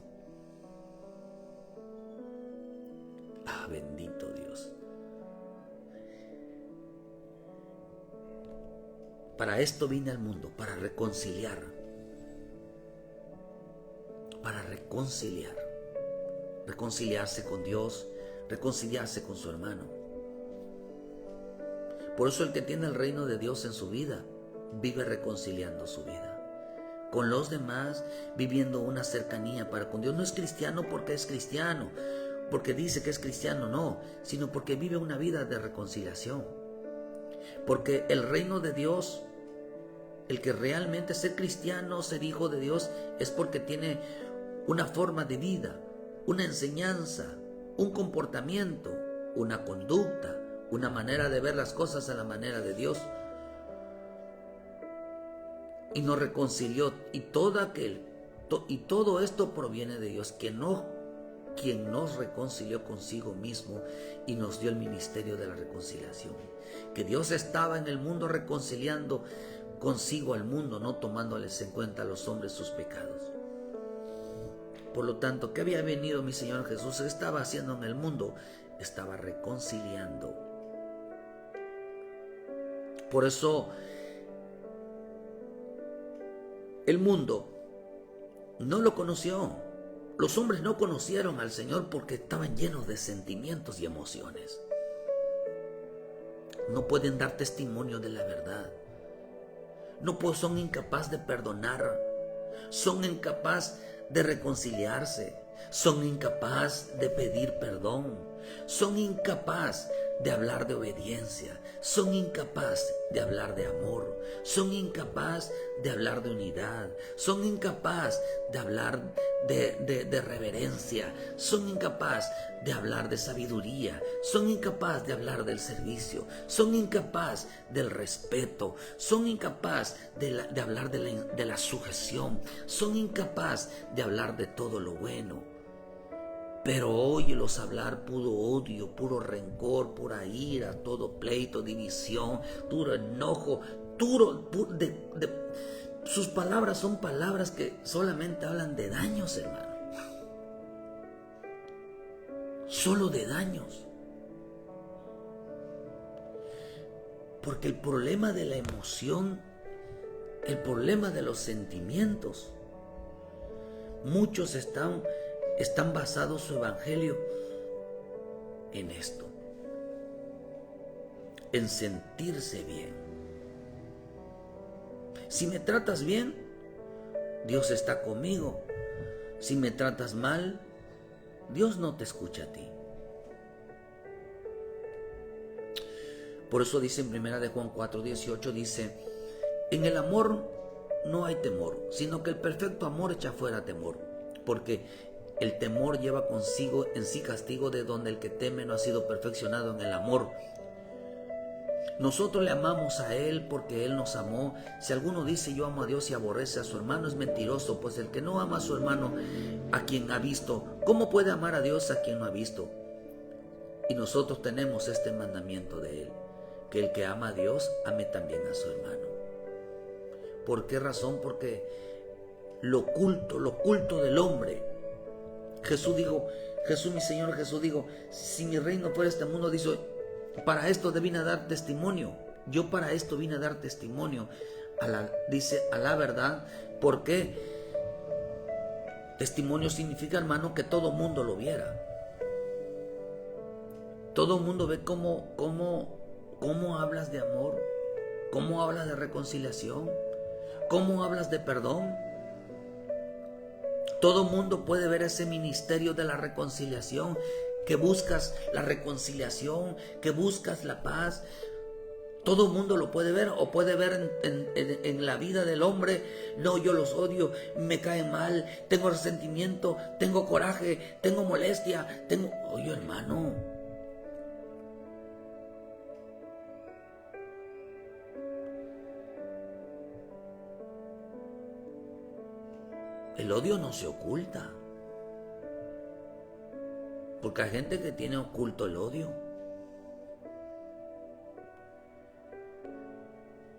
Ah, bendito Dios. Para esto vine al mundo, para reconciliar. Para reconciliar. Reconciliarse con Dios, reconciliarse con su hermano. Por eso el que tiene el reino de Dios en su vida, vive reconciliando su vida con los demás, viviendo una cercanía para con Dios. No es cristiano porque es cristiano, porque dice que es cristiano, no, sino porque vive una vida de reconciliación. Porque el reino de Dios, el que realmente ser cristiano, ser hijo de Dios, es porque tiene una forma de vida, una enseñanza, un comportamiento, una conducta, una manera de ver las cosas a la manera de Dios. Y nos reconcilió, y todo esto proviene de Dios, quien nos reconcilió consigo mismo y nos dio el ministerio de la reconciliación. Que Dios estaba en el mundo reconciliando consigo al mundo, no tomándoles en cuenta a los hombres sus pecados. Por lo tanto, ¿qué había venido mi Señor Jesús? ¿Qué estaba haciendo en el mundo? Estaba reconciliando. Por eso el mundo no lo conoció. Los hombres no conocieron al Señor porque estaban llenos de sentimientos y emociones. No pueden dar testimonio de la verdad. Son incapaces de perdonar. Son incapaces de reconciliarse. Son incapaces de pedir perdón. Son incapaces de hablar de obediencia. Son incapaces de hablar de amor. Son incapaces de hablar de unidad. Son incapaces de hablar de reverencia. Son incapaces de hablar de sabiduría. Son incapaces de hablar del servicio. Son incapaces del respeto. Son incapaces de hablar de la sujeción. Son incapaces de hablar de todo lo bueno. Pero óyelos hablar puro odio, puro rencor, pura ira, todo pleito, división, duro enojo, sus palabras son palabras que solamente hablan de daños, hermano. Solo de daños. Porque el problema de la emoción, el problema de los sentimientos, muchos están basados su evangelio en esto, en sentirse bien. Si me tratas bien, Dios está conmigo. Si me tratas mal, Dios no te escucha a ti. Por eso dice en 1 de Juan 4:18, dice, en el amor no hay temor, sino que el perfecto amor echa fuera temor, porque el temor lleva consigo en sí castigo, de donde el que teme no ha sido perfeccionado en el amor. Nosotros le amamos a Él porque Él nos amó. Si alguno dice yo amo a Dios y aborrece a su hermano, es mentiroso, pues el que no ama a su hermano a quien ha visto, ¿cómo puede amar a Dios a quien no ha visto? Y nosotros tenemos este mandamiento de Él, que el que ama a Dios ame también a su hermano. ¿Por qué razón? Porque lo oculto del hombre, mi Señor Jesús dijo, si mi reino fuera este mundo, dice, para esto vine a dar testimonio. Yo para esto vine a dar testimonio a la verdad. ¿Por qué? Testimonio significa, hermano, que todo mundo lo viera. Todo mundo ve cómo hablas de amor, cómo hablas de reconciliación, cómo hablas de perdón. Todo mundo puede ver ese ministerio de la reconciliación, que buscas la reconciliación, que buscas la paz. Todo mundo lo puede ver, o puede ver en la vida del hombre. No, yo los odio, me caen mal, tengo resentimiento, tengo coraje, tengo molestia, Oye, hermano, El odio no se oculta. Porque hay gente que tiene oculto el odio.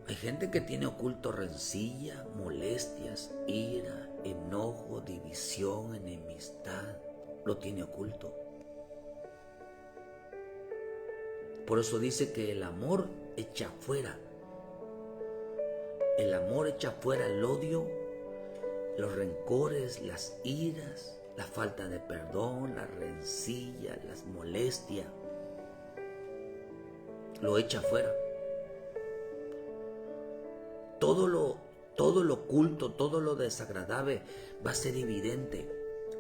Hay gente que tiene oculto rencilla, molestias, ira, enojo, división, enemistad. Lo tiene oculto. Por eso dice que el amor echa fuera. El amor echa fuera el odio, los rencores, las iras, la falta de perdón, la rencilla, las molestias. Lo echa fuera. Todo lo oculto, todo lo desagradable va a ser evidente.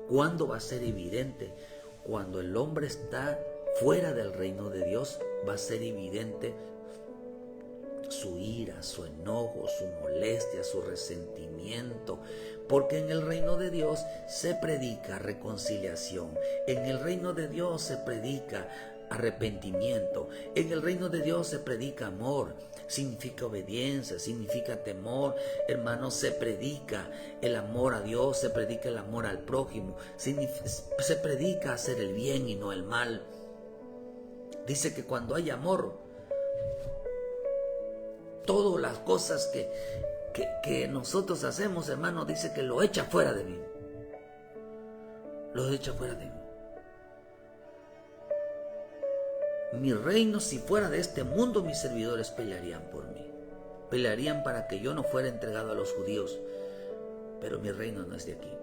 ¿Cuándo va a ser evidente? Cuando el hombre está fuera del reino de Dios, va a ser evidente su ira, su enojo, su molestia, su resentimiento. Porque en el reino de Dios se predica reconciliación. En el reino de Dios se predica arrepentimiento. En el reino de Dios se predica amor. Significa obediencia, significa temor. Hermanos, se predica el amor a Dios, se predica el amor al prójimo. Se predica hacer el bien y no el mal. Dice que cuando hay amor, todas las cosas que nosotros hacemos, hermano, dice que lo echa fuera de mí. Lo echa fuera de mí. Mi reino, si fuera de este mundo, mis servidores pelearían por mí. Pelearían para que yo no fuera entregado a los judíos. Pero mi reino no es de aquí.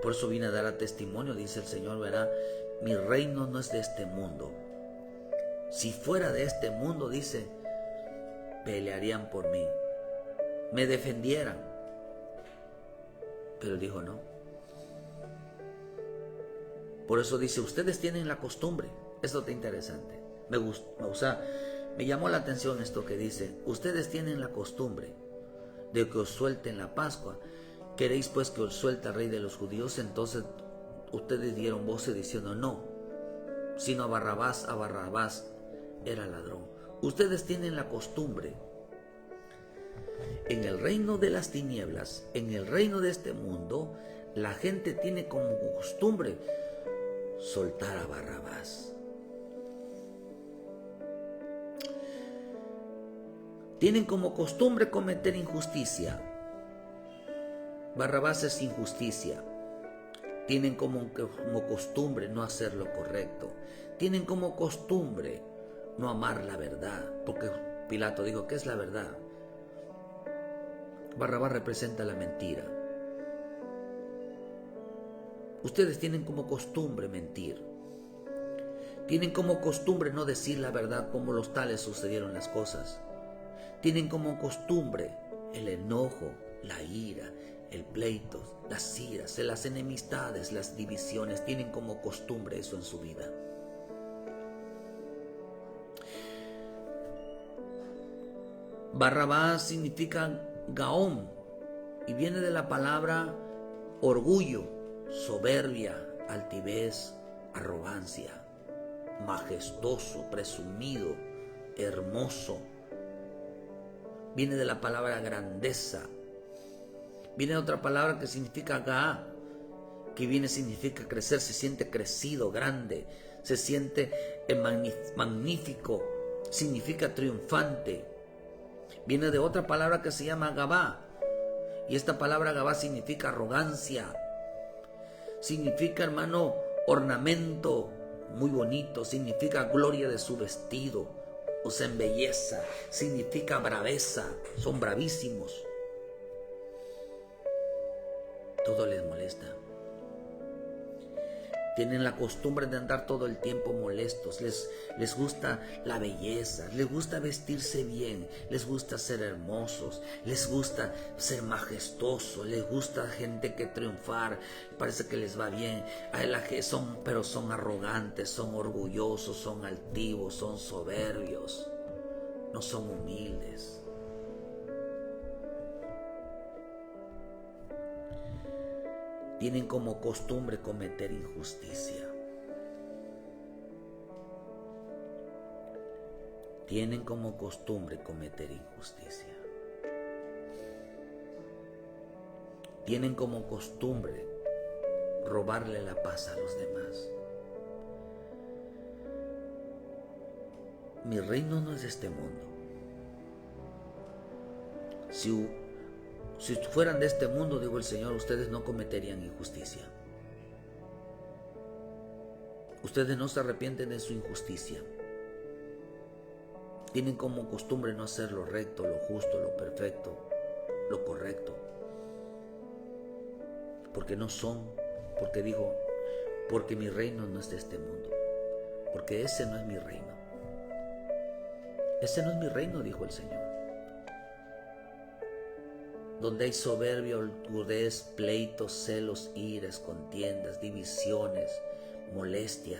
Por eso vine a dar a testimonio, dice el Señor, verá, mi reino no es de este mundo. Si fuera de este mundo, dice, pelearían por mí, me defendieran. Pero dijo no. Por eso dice, ustedes tienen la costumbre. Esto está interesante. Me gusta, me llamó la atención esto que dice, ustedes tienen la costumbre de que os suelten la Pascua. ¿Queréis pues que os suelte el rey de los judíos? Entonces ustedes dieron voces diciendo no, sino a Barrabás era ladrón. Ustedes tienen la costumbre. En el reino de las tinieblas, en el reino de este mundo, la gente tiene como costumbre soltar a Barrabás. Tienen como costumbre cometer injusticia. Barrabás es injusticia. Tienen como costumbre no hacer lo correcto. Tienen como costumbre no amar la verdad. Porque Pilato dijo, ¿qué es la verdad? Barrabás representa la mentira. Ustedes tienen como costumbre mentir. Tienen como costumbre no decir la verdad como los tales sucedieron las cosas. Tienen como costumbre el enojo, la ira, el pleito, las iras, las enemistades, las divisiones. Tienen como costumbre eso en su vida. Barrabás significa Gaón y viene de la palabra orgullo, soberbia, altivez, arrogancia, majestuoso, presumido, hermoso. Viene de la palabra grandeza. Viene de otra palabra que significa Gaá, que significa crecer, se siente crecido, grande, se siente magnífico, significa triunfante. Viene de otra palabra que se llama Gabá, y esta palabra Gabá significa arrogancia, significa, hermano, ornamento muy bonito, significa gloria de su vestido, o sea, en belleza, significa braveza, son bravísimos. Todo les molesta. Tienen la costumbre de andar todo el tiempo molestos. Les gusta la belleza, les gusta vestirse bien, les gusta ser hermosos, les gusta ser majestuosos, les gusta gente que triunfar, parece que les va bien. Pero son arrogantes, son orgullosos, son altivos, son soberbios, no son humildes. Tienen como costumbre cometer injusticia. Tienen como costumbre cometer injusticia. tienen como costumbre robarle la paz a los demás. Mi reino no es de este mundo. Si fueran de este mundo, digo el Señor, ustedes no cometerían injusticia. Ustedes no se arrepienten de su injusticia. Tienen como costumbre no hacer lo recto, lo justo, lo perfecto, lo correcto. Porque no son, porque mi reino no es de este mundo. Porque ese no es mi reino. Ese no es mi reino, dijo el Señor. Donde hay soberbia, holgurez, pleitos, celos, iras, contiendas, divisiones, molestia,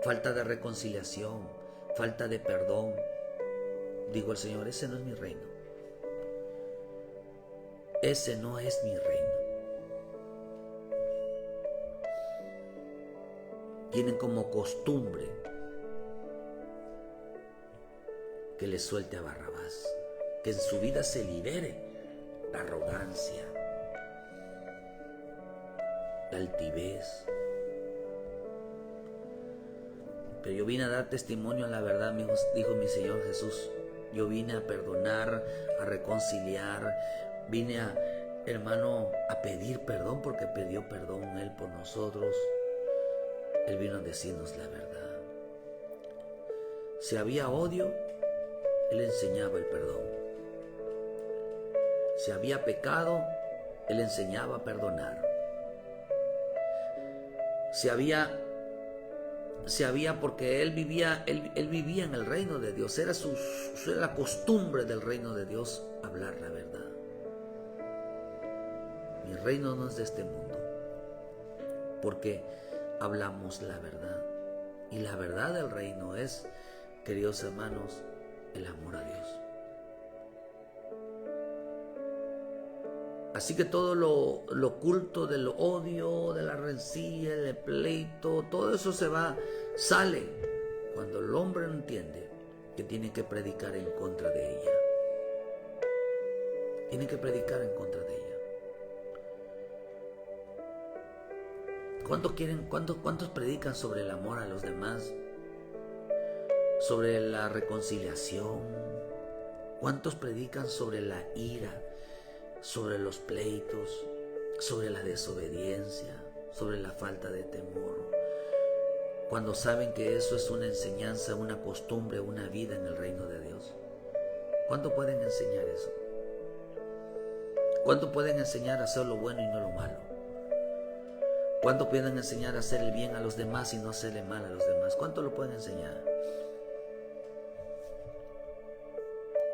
falta de reconciliación, falta de perdón. Digo el Señor, ese no es mi reino. Ese no es mi reino. Tienen como costumbre que le suelte a Barrabás, que en su vida se libere la arrogancia, la altivez. Pero yo vine a dar testimonio a la verdad, dijo mi Señor Jesús. Yo vine a perdonar, a reconciliar, vine hermano, a pedir perdón, porque pidió perdón Él por nosotros. Él vino a decirnos la verdad. Si había odio, Él enseñaba el perdón. Si había pecado, Él enseñaba a perdonar. Si había porque Él vivía en el reino de Dios. Era la costumbre del reino de Dios hablar la verdad. Mi reino no es de este mundo, porque hablamos la verdad. Y la verdad del reino es, queridos hermanos, el amor a Dios. Así que todo lo oculto del odio, de la rencilla, del pleito, todo eso sale cuando el hombre entiende que tiene que predicar en contra de ella. Tiene que predicar en contra de ella. ¿Cuántos predican sobre el amor a los demás? Sobre la reconciliación. ¿Cuántos predican sobre la ira? Sobre los pleitos, sobre la desobediencia, sobre la falta de temor, cuando saben que eso es una enseñanza, una costumbre, una vida en el reino de Dios? ¿Cuánto pueden enseñar eso? ¿Cuánto pueden enseñar a hacer lo bueno y no lo malo? ¿Cuánto pueden enseñar a hacer el bien a los demás y no hacerle mal a los demás? ¿Cuánto lo pueden enseñar?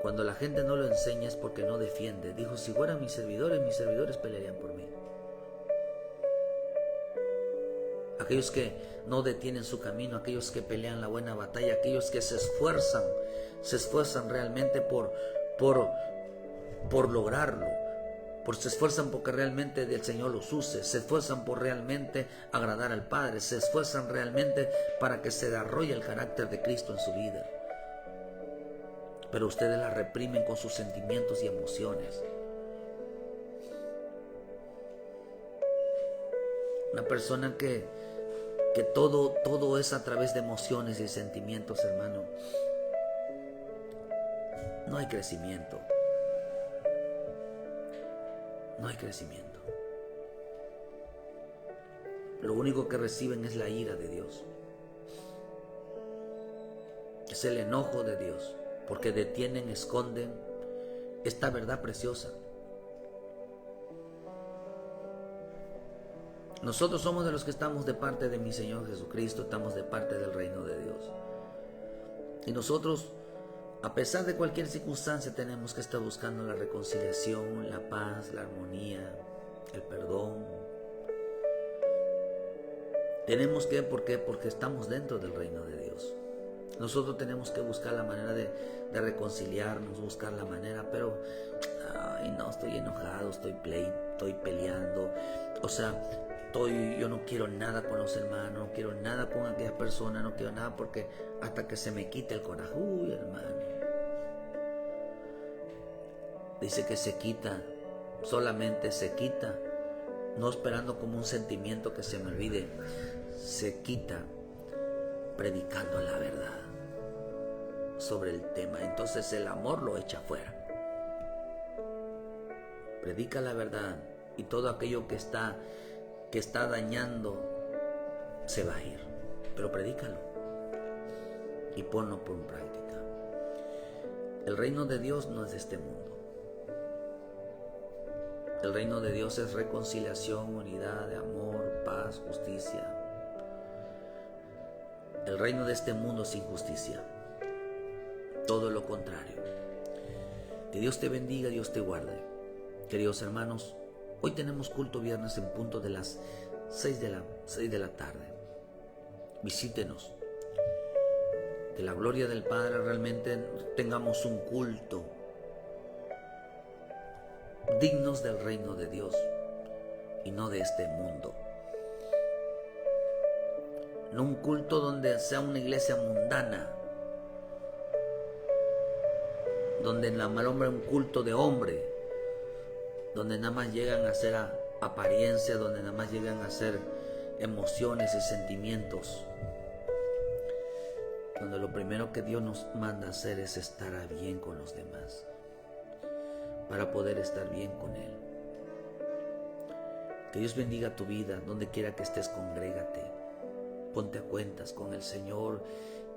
Cuando la gente no lo enseña es porque no defiende. Dijo, si fueran mis servidores pelearían por mí. Aquellos que no detienen su camino, aquellos que pelean la buena batalla, aquellos que se esfuerzan realmente por lograrlo, se esfuerzan porque realmente el Señor los use, se esfuerzan por realmente agradar al Padre, se esfuerzan realmente para que se desarrolle el carácter de Cristo en su vida. Pero ustedes la reprimen con sus sentimientos y emociones. Una persona que todo es a través de emociones y sentimientos, hermano, no hay crecimiento. No hay crecimiento. Lo único que reciben es la ira de Dios. Es el enojo de Dios. Porque detienen, esconden esta verdad preciosa. Nosotros somos de los que estamos de parte de mi Señor Jesucristo, estamos de parte del reino de Dios. Y nosotros, a pesar de cualquier circunstancia, tenemos que estar buscando la reconciliación, la paz, la armonía, el perdón. Tenemos que, ¿por qué? Porque estamos dentro del reino de Dios. Nosotros tenemos que buscar la manera de reconciliarnos, buscar la manera, pero no, estoy enojado, estoy peleando, o sea, yo no quiero nada con los hermanos, no quiero nada con aquellas personas, no quiero nada porque hasta que se me quite el coraje. Uy, hermano, dice que se quita solamente se quita, no esperando como un sentimiento que se me olvide, se quita predicando la verdad sobre el tema. Entonces el amor lo echa fuera. Predica la verdad y todo aquello que está dañando se va a ir. Pero predícalo y ponlo por práctica. El reino de Dios no es de este mundo. El reino de Dios es reconciliación, unidad, amor, paz, justicia. El reino de este mundo es injusticia. Todo lo contrario. Que Dios te bendiga, Dios te guarde. Queridos hermanos, hoy tenemos culto viernes en punto de las 6 de la tarde. Visítenos. Que la gloria del Padre realmente tengamos un culto dignos del reino de Dios y no de este mundo. No un culto donde sea una iglesia mundana, donde en la mal hombre un culto de hombre, donde nada más llegan a hacer apariencia, donde nada más llegan a hacer emociones y sentimientos, donde lo primero que Dios nos manda hacer es estar a bien con los demás, para poder estar bien con Él. Que Dios bendiga tu vida, donde quiera que estés, congrégate, ponte a cuentas con el Señor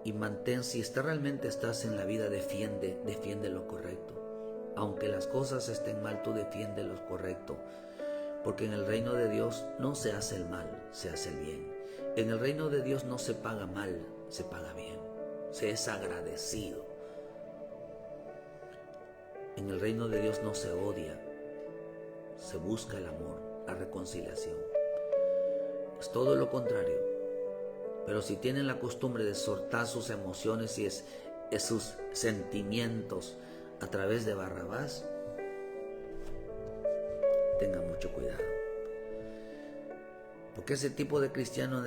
y mantén, si realmente estás en la vida, defiende lo correcto. Aunque las cosas estén mal, tú defiende lo correcto, porque en el reino de Dios no se hace el mal, se hace el bien. En el reino de Dios no se paga mal, se paga bien, se es agradecido. En el reino de Dios no se odia, se busca el amor, la reconciliación. Es todo lo contrario. Pero si tienen la costumbre de soltar sus emociones y sus sentimientos a través de Barrabás, tengan mucho cuidado. Porque ese tipo de cristianos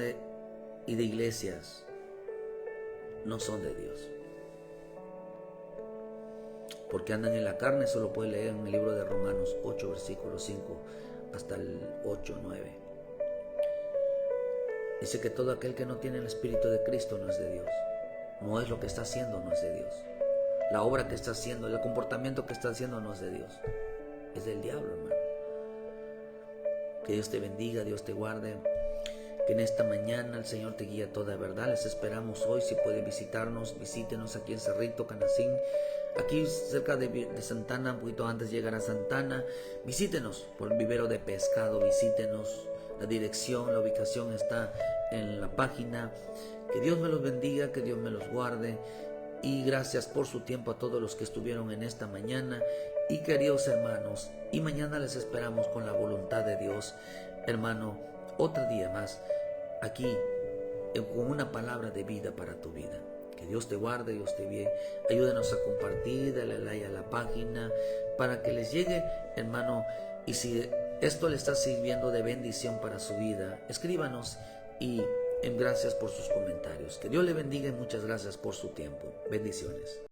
y de iglesias no son de Dios. Porque andan en la carne, eso lo puede leer en el libro de Romanos 8, versículo 5 hasta el 8, 9. Dice que todo aquel que no tiene el Espíritu de Cristo no es de Dios. No es lo que está haciendo, no es de Dios. La obra que está haciendo, el comportamiento que está haciendo no es de Dios. Es del diablo, hermano. Que Dios te bendiga, Dios te guarde. Que en esta mañana el Señor te guíe a toda verdad. Les esperamos hoy. Si pueden visitarnos, visítenos aquí en Cerrito, Canacín. Aquí cerca de Santana, un poquito antes de llegar a Santana. Visítenos por el vivero de pescado, visítenos. La dirección, la ubicación está en la página. Que Dios me los bendiga, que Dios me los guarde. Y gracias por su tiempo a todos los que estuvieron en esta mañana. Y queridos hermanos, y mañana les esperamos con la voluntad de Dios, hermano, otro día más, aquí, con una palabra de vida para tu vida. Que Dios te guarde, Dios te bien. Ayúdenos a compartir, dale like a la página, para que les llegue, hermano. Y si esto le está sirviendo de bendición para su vida, escríbanos y gracias por sus comentarios. Que Dios le bendiga y muchas gracias por su tiempo. Bendiciones.